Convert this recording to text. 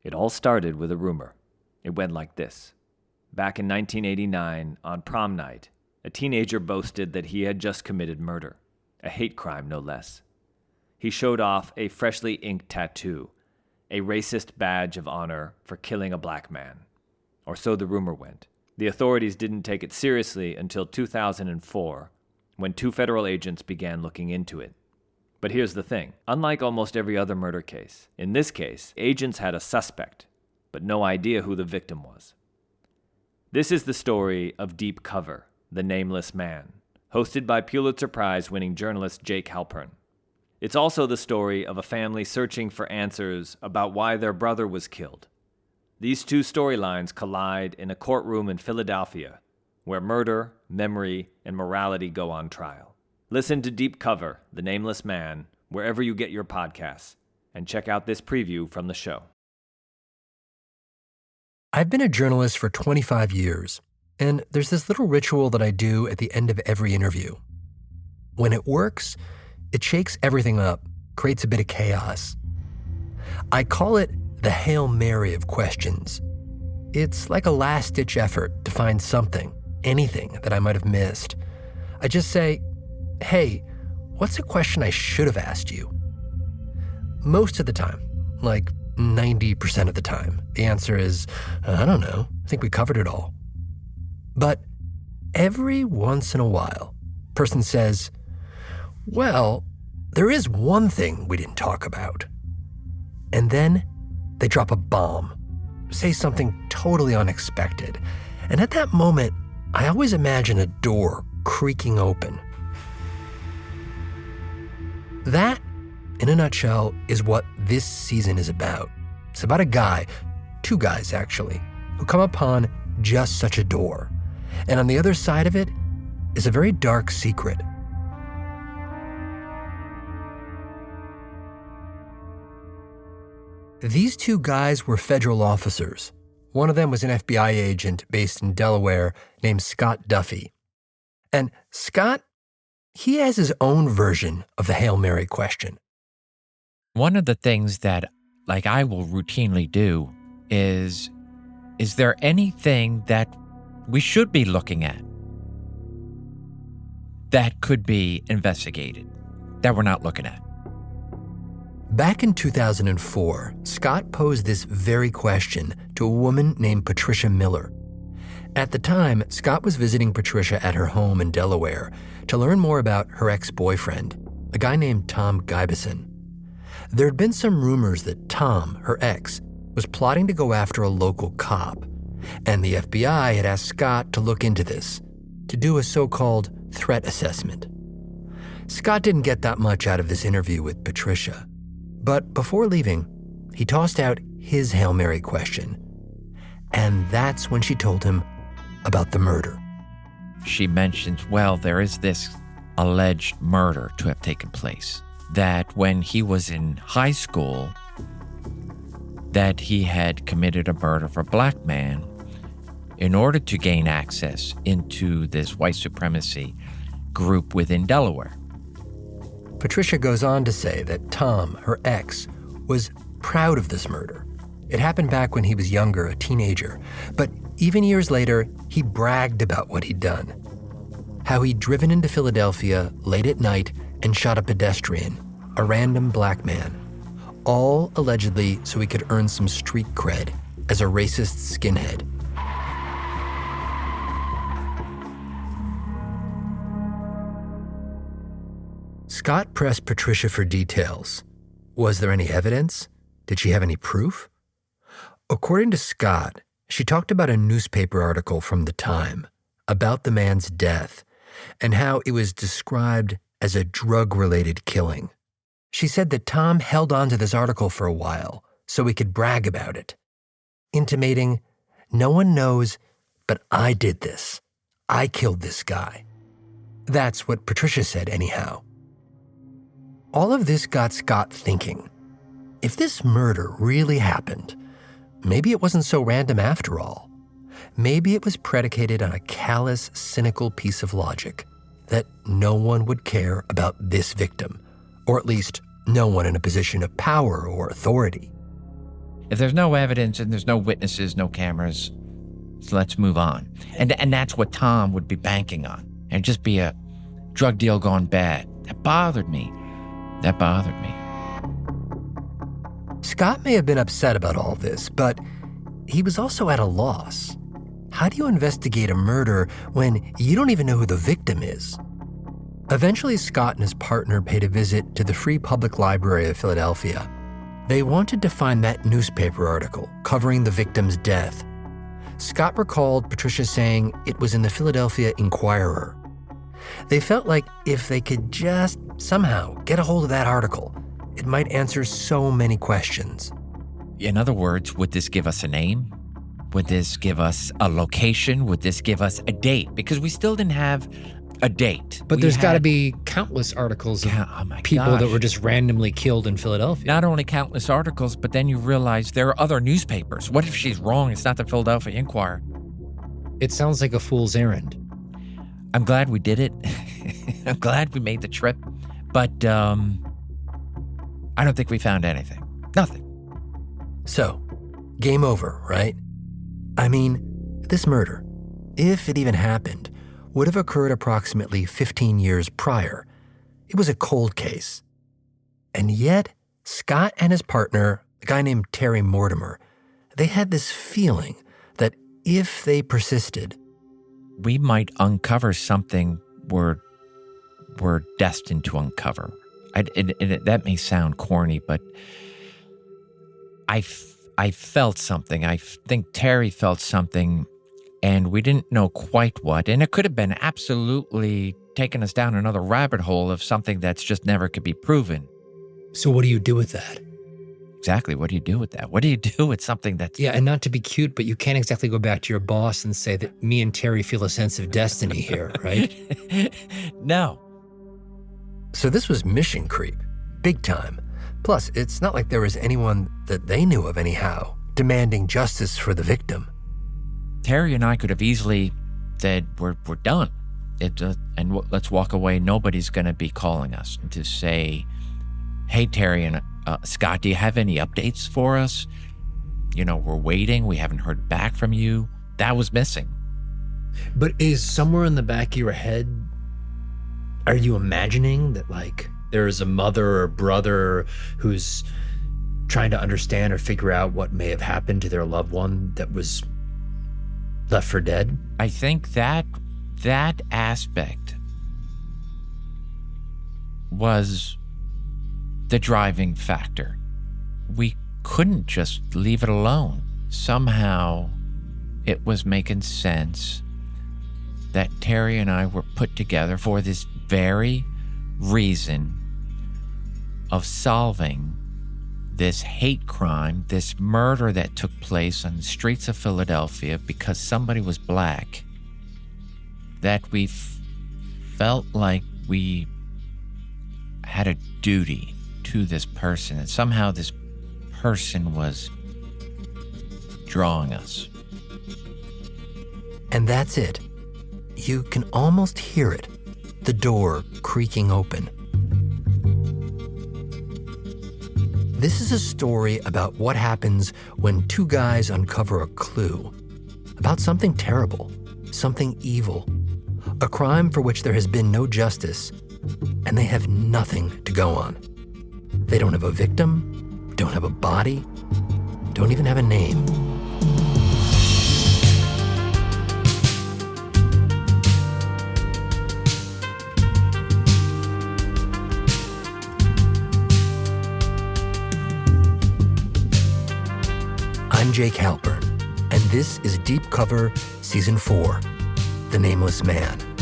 It all started with a rumor. It went like this. Back in 1989, on prom night, a teenager boasted that he had just committed murder, a hate crime no less. He showed off a freshly inked tattoo, a racist badge of honor for killing a black man. Or so the rumor went. The authorities didn't take it seriously until 2004, when 2 federal agents began looking into it. But here's the thing. Unlike almost every other murder case, in this case, agents had a suspect, but no idea who the victim was. This is the story of Deep Cover, the Nameless Man, hosted by Pulitzer Prize-winning journalist Jake Halpern. It's also the story of a family searching for answers about why their brother was killed. These 2 storylines collide in a courtroom in Philadelphia, where murder, memory, and morality go on trial. Listen to Deep Cover, The Nameless Man, wherever you get your podcasts, and check out this preview from the show. I've been a journalist for 25 years, and there's this little ritual that I do at the end of every interview. When it works, it shakes everything up, creates a bit of chaos. I call it the Hail Mary of questions. It's like a last-ditch effort to find something, anything that I might have missed. I just say, hey, what's a question I should have asked you? Most of the time, like 90% of the time, the answer is, I don't know, I think we covered it all. But every once in a while, a person says, well, there is one thing we didn't talk about. And then they drop a bomb, say something totally unexpected. And at that moment, I always imagine a door creaking open. That, in a nutshell, is what this season is about. It's about a guy, 2 guys actually, who come upon just such a door. And on the other side of it is a very dark secret. These 2 guys were federal officers. One of them was an FBI agent based in Delaware named Scott Duffy. And Scott, he has his own version of the Hail Mary question. One of the things that I will routinely do is there anything that we should be looking at that could be investigated that we're not looking at? Back in 2004, Scott posed this very question to a woman named Patricia Miller. At the time, Scott was visiting Patricia at her home in Delaware to learn more about her ex-boyfriend, a guy named Tom Gibison. There had been some rumors that Tom, her ex, was plotting to go after a local cop, and the FBI had asked Scott to look into this, to do a so-called threat assessment. Scott didn't get that much out of this interview with Patricia, but before leaving, he tossed out his Hail Mary question, and that's when she told him about the murder. She mentions, well, there is this alleged murder to have taken place, that when he was in high school, that he had committed a murder for a black man in order to gain access into this white supremacy group within Delaware. Patricia goes on to say that Tom, her ex, was proud of this murder. It happened back when he was younger, a teenager, but even years later, he bragged about what he'd done. How he'd driven into Philadelphia late at night and shot a pedestrian, a random black man, all allegedly so he could earn some street cred as a racist skinhead. Scott pressed Patricia for details. Was there any evidence? Did she have any proof? According to Scott, she talked about a newspaper article from the time about the man's death and how it was described as a drug-related killing. She said that Tom held on to this article for a while so he could brag about it, intimating, "No one knows, but I did this. I killed this guy." That's what Patricia said anyhow. All of this got Scott thinking, if this murder really happened, maybe it wasn't so random after all. Maybe it was predicated on a callous, cynical piece of logic that no one would care about this victim, or at least no one in a position of power or authority. If there's no evidence and there's no witnesses, no cameras, so let's move on. And that's what Tom would be banking on. And just be a drug deal gone bad. That bothered me. Scott may have been upset about all this, but he was also at a loss. How do you investigate a murder when you don't even know who the victim is? Eventually, Scott and his partner paid a visit to the Free Public Library of Philadelphia. They wanted to find that newspaper article covering the victim's death. Scott recalled Patricia saying it was in the Philadelphia Inquirer. They felt like if they could just somehow get a hold of that article, it might answer so many questions. In other words, would this give us a name? Would this give us a location? Would this give us a date? Because we still didn't have a date. But there's got to be countless articles of people that were just randomly killed in Philadelphia. Not only countless articles, but then you realize there are other newspapers. What if she's wrong? It's not the Philadelphia Inquirer. It sounds like a fool's errand. I'm glad we did it. I'm glad we made the trip. But I don't think we found anything. Nothing. So, game over, right? I mean, this murder, if it even happened, would have occurred approximately 15 years prior. It was a cold case. And yet, Scott and his partner, a guy named Terry Mortimer, they had this feeling that if they persisted, we might uncover something we're destined to uncover. That may sound corny, but I felt something. I think Terry felt something, and we didn't know quite what. And it could have been absolutely taking us down another rabbit hole of something that's just never could be proven. So what do you do with that? Exactly. What do you do with that? What do you do with something that's... Yeah, and not to be cute, but you can't exactly go back to your boss and say that me and Terry feel a sense of destiny here, right? No. So this was mission creep, big time. Plus, it's not like there was anyone that they knew of anyhow, demanding justice for the victim. Terry and I could have easily said, we're done. Let's walk away. Nobody's going to be calling us to say, hey, Terry and Scott, do you have any updates for us? You know, we're waiting. We haven't heard back from you. That was missing. But is somewhere in the back of your head, are you imagining that, like, there's a mother or brother who's trying to understand or figure out what may have happened to their loved one that was left for dead? I think that aspect was the driving factor. We couldn't just leave it alone. Somehow it was making sense that Terry and I were put together for this very reason of solving this hate crime, this murder that took place on the streets of Philadelphia because somebody was black, that we felt like we had a duty to this person, and somehow this person was drawing us. And that's it. You can almost hear it, the door creaking open. This is a story about what happens when two guys uncover a clue about something terrible, something evil, a crime for which there has been no justice, and they have nothing to go on. They don't have a victim, don't have a body, don't even have a name. I'm Jake Halpern, and this is Deep Cover Season 4, The Nameless Man.